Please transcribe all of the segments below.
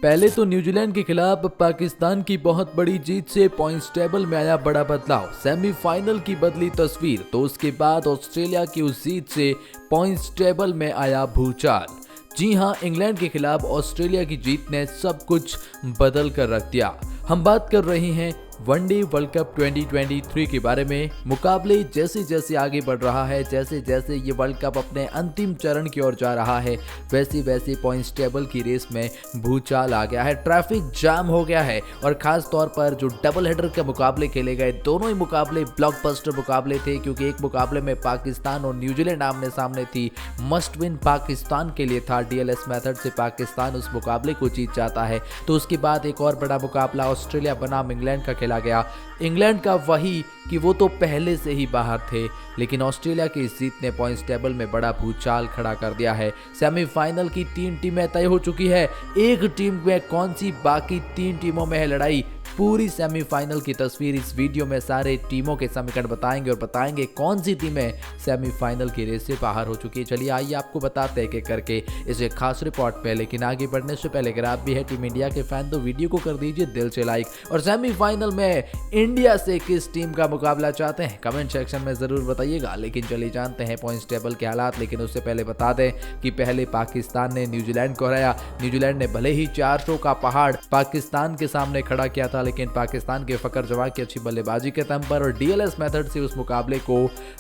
पहले तो न्यूजीलैंड के खिलाफ पाकिस्तान की बहुत बड़ी जीत से पॉइंट्स टेबल में आया बड़ा बदलाव, सेमीफाइनल की बदली तस्वीर। तो उसके बाद ऑस्ट्रेलिया की उस जीत से पॉइंट्स टेबल में आया भूचाल। जी हां, इंग्लैंड के खिलाफ ऑस्ट्रेलिया की जीत ने सब कुछ बदल कर रख दिया। हम बात कर रहे हैं वनडे वर्ल्ड कप 2023 के बारे में। मुकाबले जैसे जैसे आगे बढ़ रहा है, जैसे जैसे ये वर्ल्ड कप अपने अंतिम चरण की ओर जा रहा है, वैसे वैसे पॉइंट्स टेबल की रेस में भूचाल आ गया है, ट्रैफिक जाम हो गया है। और खास तौर पर जो डबल हेडर के मुकाबले खेले गए, दोनों ही मुकाबले ब्लॉकबस्टर मुकाबले थे, क्योंकि एक मुकाबले में पाकिस्तान और न्यूजीलैंड आमने सामने थी। मस्ट विन पाकिस्तान के लिए था। डीएलएस मेथड से पाकिस्तान उस मुकाबले को जीत जाता है। तो उसके बाद एक और बड़ा मुकाबला ऑस्ट्रेलिया बनाम इंग्लैंड का खेला गया। इंग्लैंड का वही कि वो तो पहले से ही बाहर थे, लेकिन ऑस्ट्रेलिया की इस जीत ने पॉइंट्स टेबल में बड़ा भूचाल खड़ा कर दिया है। सेमीफाइनल की 3 टीमें तय हो चुकी है। एक टीम में कौन सी, बाकी 3 टीमों में है लड़ाई। पूरी सेमीफाइनल की तस्वीर इस वीडियो में सारे टीमों के समीकरण बताएंगे और बताएंगे कौन सी टीमें सेमीफाइनल की रेस से बाहर हो चुकी है। चलिए आइए आपको बताते हैं कि करके इस एक खास रिपोर्ट पे। लेकिन आगे बढ़ने से पहले अगर आप भी है टीम इंडिया के फैन तो वीडियो को कर दीजिए दिल से लाइक। और सेमीफाइनल में इंडिया से किस टीम का मुकाबला चाहते हैं कमेंट सेक्शन में जरूर बताइएगा। लेकिन चलिए जानते हैं पॉइंट्स टेबल के हालात। लेकिन उससे पहले बता दें कि पहले पाकिस्तान ने न्यूजीलैंड को हराया। न्यूजीलैंड ने भले ही 400 का पहाड़ पाकिस्तान के सामने खड़ा किया था, लेकिन पाकिस्तान के फकर जवां की अच्छी बल्लेबाजी के दम पर और डीएलएस मेथड से उस मुकाबले को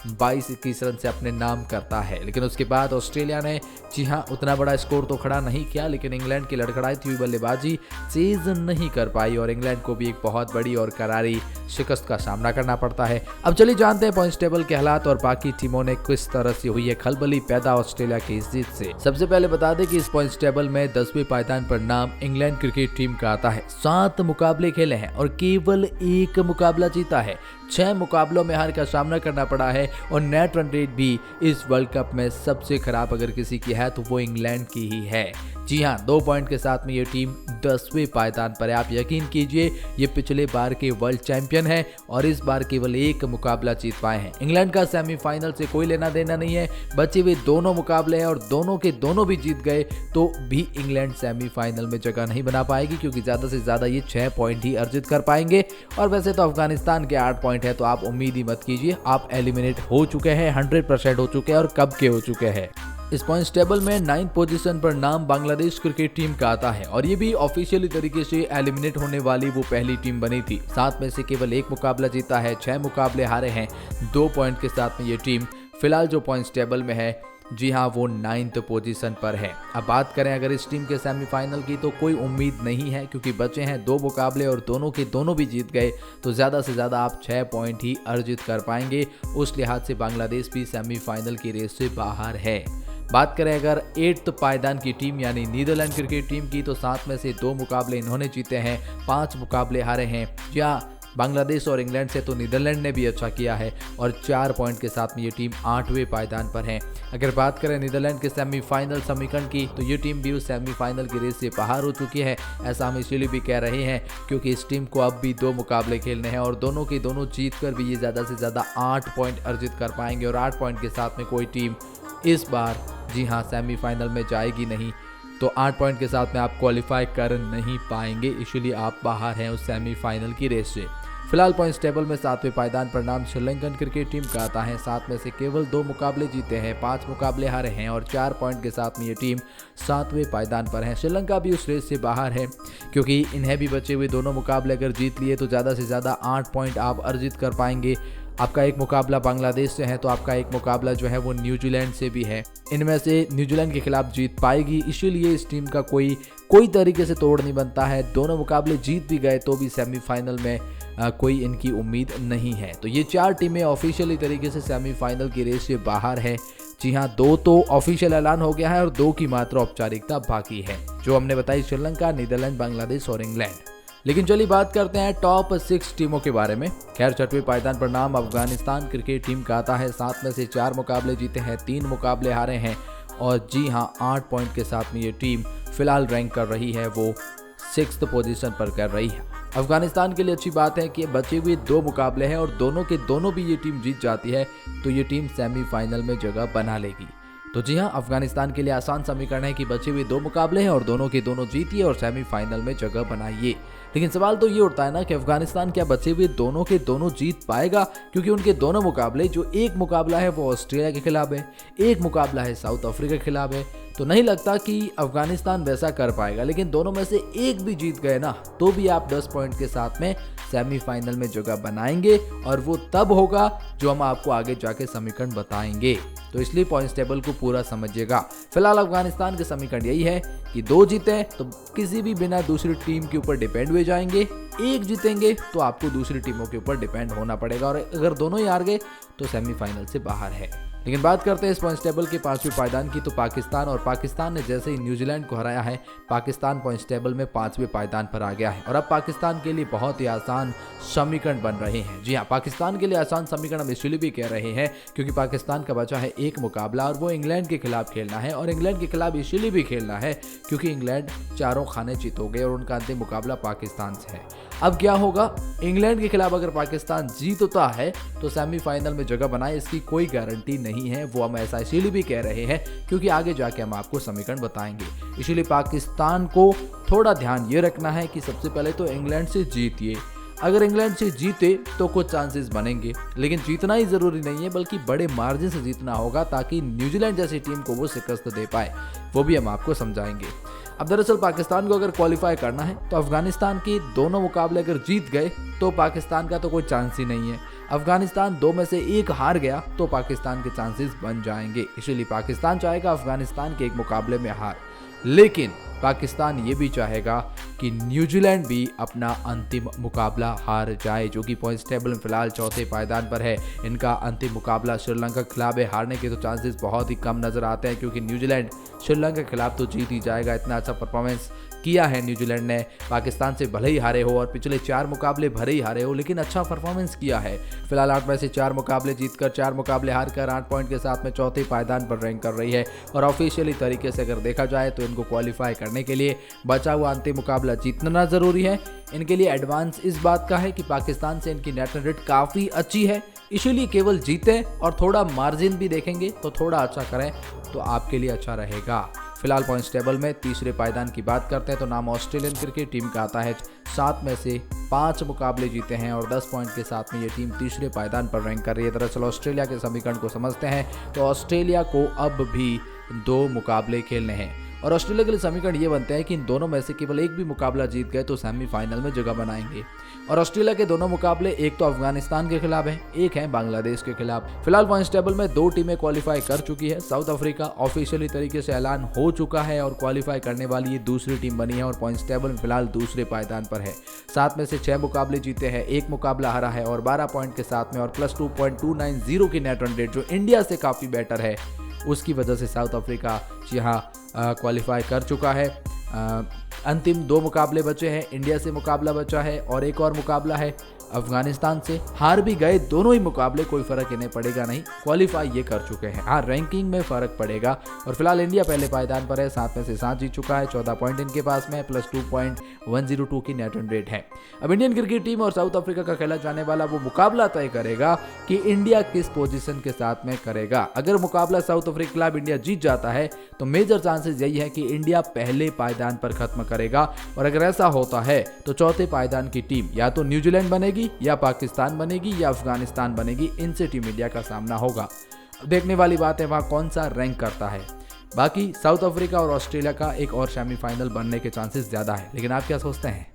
22-21 रन से अपने नाम करता है। लेकिन उसके बाद ऑस्ट्रेलिया ने जी हां उतना बड़ा स्कोर तो खड़ा नहीं किया, लेकिन इंग्लैंड की लड़खड़ाती हुई बल्लेबाजी तेज नहीं कर पाई और इंग्लैंड को भी एक बहुत बड़ी और करारी शिकस्त का सामना करना पड़ता है। अब चलिए जानते हैं पॉइंट्स टेबल के हालात और बाकी टीमों ने किस तरह से हुई है खलबली पैदा ऑस्ट्रेलिया की इस जीत से। सबसे पहले बता दें कि इस पॉइंट्स टेबल में 10वें पायदान पर नाम इंग्लैंड क्रिकेट टीम का आता है। 7 मुकाबले खेले हैं और केवल 1 मुकाबला जीता है। 6 मुकाबलों में हार का सामना करना पड़ा है और नेट रन रेट भी इस वर्ल्ड कप में सबसे खराब अगर किसी की है तो वो इंग्लैंड की ही है। जी हां, 2 पॉइंट के साथ में ये टीम 10वें पायदान पर है। आप यकीन कीजिए ये पिछले बार के वर्ल्ड चैंपियन है और इस बार केवल 1 मुकाबला जीत पाए हैं। इंग्लैंड का सेमीफाइनल से कोई लेना देना नहीं है। बचे हुए दोनों मुकाबले हैं और दोनों के दोनों भी जीत गए तो भी इंग्लैंड सेमीफाइनल में जगह नहीं बना पाएगी, क्योंकि ज्यादा से ज्यादा ये 6 पॉइंट ही अर्जित कर पाएंगे। और वैसे तो अफगानिस्तान के 8 पॉइंट है, तो आप उम्मीद ही मत कीजिए। आप एलिमिनेट हो चुके हैं, 100% हो चुके हैं और कब के हो चुके हैं। इस पॉइंट्स टेबल में 9th पोजीशन पर नाम बांग्लादेश क्रिकेट टीम का आता है और ये भी ऑफिशियली तरीके से एलिमिनेट होने वाली वो पहली टीम बनी थी। 7 में से केवल 1 मुकाबला जीता है, 6 मुकाबले हारे हैं। 2 पॉइंट के साथ में ये टीम फिलहाल जो पॉइंट्स टेबल में है, जी हाँ, वो 9th पोजीशन पर है। अब बात करें अगर इस टीम के सेमीफाइनल की तो कोई उम्मीद नहीं है, क्योंकि बचे हैं 2 मुकाबले और दोनों के दोनों भी जीत गए तो ज़्यादा से ज़्यादा आप 6 पॉइंट ही अर्जित कर पाएंगे। उस लिहाज से बांग्लादेश भी सेमीफाइनल की रेस से बाहर है। बात करें अगर 8th पायदान की टीम यानी नीदरलैंड क्रिकेट टीम की तो 7 में से 2 मुकाबले इन्होंने जीते हैं, 5 मुकाबले हारे हैं। या बांग्लादेश और इंग्लैंड से तो नीदरलैंड ने भी अच्छा किया है और 4 पॉइंट के साथ में ये टीम 8वें पायदान पर है। अगर बात करें नीदरलैंड के सेमीफाइनल समीकरण की तो ये टीम भी उस सेमीफाइनल की रेस से बाहर हो चुकी है। ऐसा हम इसलिए भी कह रहे हैं क्योंकि इस टीम को अब भी 2 मुकाबले खेलने हैं और दोनों के दोनों जीत कर भी ये ज़्यादा से ज़्यादा 8 पॉइंट अर्जित कर पाएंगे और 8 पॉइंट के साथ में कोई टीम इस बार जी हाँ सेमीफाइनल में जाएगी नहीं। तो 8 पॉइंट के साथ में आप क्वालिफाई कर नहीं पाएंगे, इसलिए आप बाहर हैं उस सेमीफाइनल की रेस से। फिलहाल पॉइंट्स टेबल में 7वें पायदान पर नाम श्रीलंकन क्रिकेट टीम का आता है। 7 में से केवल 2 मुकाबले जीते हैं, 5 मुकाबले हारे हैं और 4 पॉइंट के साथ में ये टीम 7वें पायदान पर है। श्रीलंका भी उस रेस से बाहर है, क्योंकि इन्हें भी बचे हुए दोनों मुकाबले अगर जीत लिए तो ज़्यादा से ज़्यादा 8 पॉइंट आप अर्जित कर पाएंगे। आपका एक मुकाबला बांग्लादेश से है तो आपका एक मुकाबला जो है वो न्यूजीलैंड से भी है। इनमें से न्यूजीलैंड के खिलाफ जीत पाएगी, इसीलिए इस टीम का कोई तरीके से तोड़ नहीं बनता है। दोनों मुकाबले जीत भी गए तो भी सेमीफाइनल में कोई इनकी उम्मीद नहीं है। तो ये 4 टीमें ऑफिशियली तरीके से सेमीफाइनल की रेस से बाहर है। जी हाँ, 2 तो ऑफिशियल ऐलान हो गया है और 2 की मात्र औपचारिकता बाकी है, जो हमने बताई श्रीलंका, नीदरलैंड, बांग्लादेश और इंग्लैंड। लेकिन चलिए बात करते हैं टॉप 6 टीमों के बारे में। खैर 6वें पायदान पर नाम अफगानिस्तान क्रिकेट टीम का आता है। 7 में से 4 मुकाबले जीते हैं, 3 मुकाबले हारे हैं और जी हाँ 8 पॉइंट के साथ में ये टीम फिलहाल रैंक कर रही है, वो 6th पोजीशन पर कर रही है। अफगानिस्तान के लिए अच्छी बात है कि बचे हुए 2 मुकाबले हैं और दोनों के दोनों भी ये टीम जीत जाती है तो ये टीम सेमीफाइनल में जगह बना लेगी। तो जी हाँ, अफगानिस्तान के लिए आसान समीकरण है कि बचे हुए 2 मुकाबले हैं और दोनों के दोनों जीतिए और सेमीफाइनल में जगह बनाइए। लेकिन सवाल तो ये उठता है ना कि अफगानिस्तान क्या बचे हुए दोनों के दोनों जीत पाएगा, क्योंकि उनके दोनों मुकाबले, जो एक मुकाबला है वो ऑस्ट्रेलिया के खिलाफ है, एक मुकाबला है साउथ अफ्रीका के खिलाफ है। तो नहीं लगता कि अफगानिस्तान वैसा कर पाएगा। लेकिन दोनों में से एक भी जीत गए ना, तो भी आप 10 पॉइंट के साथ में सेमीफाइनल में जगह बनाएंगे, और वो तब होगा जो हम आपको आगे जाके समीकरण बताएंगे। तो इसलिए पॉइंट्स टेबल को पूरा समझिएगा। फिलहाल अफगानिस्तान के समीकरण यही है कि 2 जीते तो किसी भी बिना दूसरी टीम के ऊपर डिपेंड हुए जाएंगे, 1 जीतेंगे तो आपको दूसरी टीमों के ऊपर डिपेंड होना पड़ेगा, और अगर दोनों ही हार गए तो सेमीफाइनल से बाहर है। लेकिन बात करते हैं इस पॉइंट्स टेबल के 5वें पायदान की, तो पाकिस्तान ने जैसे ही न्यूजीलैंड को हराया है, पाकिस्तान पॉइंट्स टेबल में 5वें पायदान पर आ गया है, और अब पाकिस्तान के लिए बहुत ही आसान समीकरण बन रहे हैं। जी हाँ, पाकिस्तान के लिए आसान समीकरण हम इसलिए भी कह रहे हैं क्योंकि पाकिस्तान का बचा है एक मुकाबला, और वो इंग्लैंड के खिलाफ खेलना है, और इंग्लैंड के खिलाफ इसलिए भी खेलना है क्योंकि इंग्लैंड चारों खाने चित हो गए और उनका अंतिम मुकाबला पाकिस्तान से है। अब क्या होगा, इंग्लैंड के खिलाफ अगर पाकिस्तान जीतता है तो सेमीफाइनल में जगह बनाए, इसकी कोई गारंटी नहीं है। वो हम ऐसा इसीलिए भी कह रहे हैं क्योंकि आगे जाके हम आपको समीकरण बताएंगे। इसीलिए पाकिस्तान को थोड़ा ध्यान ये रखना है कि सबसे पहले तो इंग्लैंड से जीतिए। अगर इंग्लैंड से जीते तो कुछ चांसेस बनेंगे, लेकिन जीतना ही जरूरी नहीं है, बल्कि बड़े मार्जिन से जीतना होगा ताकि न्यूजीलैंड जैसी टीम को वो शिकस्त दे पाए। वो भी हम आपको समझाएंगे। अब दरअसल पाकिस्तान को अगर क्वालिफाई करना है तो अफगानिस्तान के दोनों मुकाबले अगर जीत गए तो पाकिस्तान का तो कोई चांस ही नहीं है। अफगानिस्तान 2 में से 1 हार गया तो पाकिस्तान के चांसेस बन जाएंगे। इसलिए पाकिस्तान चाहेगा अफगानिस्तान के एक मुकाबले में हार, लेकिन पाकिस्तान ये भी चाहेगा कि न्यूजीलैंड भी अपना अंतिम मुकाबला हार जाए, जो कि पॉइंट्स टेबल में फिलहाल 4थे पायदान पर है। इनका अंतिम मुकाबला श्रीलंका के खिलाफ है। हारने के तो चांसेस बहुत ही कम नजर आते हैं क्योंकि न्यूजीलैंड श्रीलंका के खिलाफ तो जीत ही जाएगा। इतना अच्छा परफॉर्मेंस किया है न्यूजीलैंड ने, पाकिस्तान से भले ही हारे हो और पिछले 4 मुकाबले भले ही हारे हो, लेकिन अच्छा परफॉर्मेंस किया है। फिलहाल 8 में से 4 मुकाबले जीतकर 4 मुकाबले हारकर 8 पॉइंट के साथ में 4थे पायदान पर रैंक कर रही है। और ऑफिशियली तरीके से अगर देखा जाए तो इनको क्वालिफाई करने के लिए बचा हुआ अंतिम मुकाबला जीतना जरूरी है। इनके लिए एडवांस इस बात का है कि पाकिस्तान से इनकी नेट रन रेट काफ़ी अच्छी है, इसीलिए केवल जीते और थोड़ा मार्जिन भी देखेंगे तो थोड़ा अच्छा करें तो आपके लिए अच्छा रहेगा। फिलहाल पॉइंट्स टेबल में तीसरे पायदान की बात करते हैं तो नाम ऑस्ट्रेलियन क्रिकेट टीम का आता है। 7 में से 5 मुकाबले जीते हैं और 10 पॉइंट के साथ में ये टीम तीसरे पायदान पर रैंक कर रही है। दरअसल ऑस्ट्रेलिया के समीकरण को समझते हैं तो ऑस्ट्रेलिया को अब भी 2 मुकाबले खेलने हैं, और ऑस्ट्रेलिया के लिए समीकरण ये बनते हैं कि इन दोनों में से केवल एक भी मुकाबला जीत गए तो सेमीफाइनल में जगह बनाएंगे। और ऑस्ट्रेलिया के दोनों मुकाबले एक तो अफगानिस्तान के खिलाफ है, एक है बांग्लादेश के खिलाफ। फिलहाल पॉइंट्स टेबल में 2 टीमें क्वालिफाई कर चुकी है। साउथ अफ्रीका ऑफिशियली तरीके से ऐलान हो चुका है और क्वालिफाई करने वाली ये दूसरी टीम बनी है और पॉइंट्स टेबल में फिलहाल दूसरे पायदान पर है। 7 में से 6 मुकाबले जीते हैं, 1 मुकाबला हारा है और 12 पॉइंट के साथ में और प्लस 2.290 की नेट रन रेट जो इंडिया से काफ़ी बेटर है, उसकी वजह से साउथ अफ्रीका यहाँ क्वालिफाई कर चुका है। अंतिम 2 मुकाबले बचे हैं, इंडिया से मुकाबला बचा है और एक और मुकाबला है अफगानिस्तान से। हार भी गए दोनों ही मुकाबले, कोई फर्क इन्हें पड़ेगा नहीं, क्वालिफाई ये कर चुके हैं। हाँ, रैंकिंग में फर्क पड़ेगा। और फिलहाल इंडिया पहले पायदान पर है, 7 में से 7 जीत चुका है, 14 पॉइंट इनके पास में, प्लस 2.102 की नेट रन रेट है। अब इंडियन क्रिकेट टीम और साउथ अफ्रीका का खेला जाने वाला वो मुकाबला तय करेगा कि इंडिया किस पोजीशन के साथ में करेगा। अगर मुकाबला साउथ अफ्रीका के खिलाफ इंडिया जीत जाता है तो मेजर चांसेस यही है कि इंडिया पहले पायदान पर खत्म करेगा, और अगर ऐसा होता है तो चौथे पायदान की टीम या तो न्यूजीलैंड बनेगी या पाकिस्तान बनेगी या अफगानिस्तान बनेगी। इनसे टीम इंडिया का सामना होगा। देखने वाली बात है वहां कौन सा रैंक करता है। बाकी साउथ अफ्रीका और ऑस्ट्रेलिया का एक और सेमीफाइनल बनने के चांसेस ज्यादा है, लेकिन आप क्या सोचते हैं?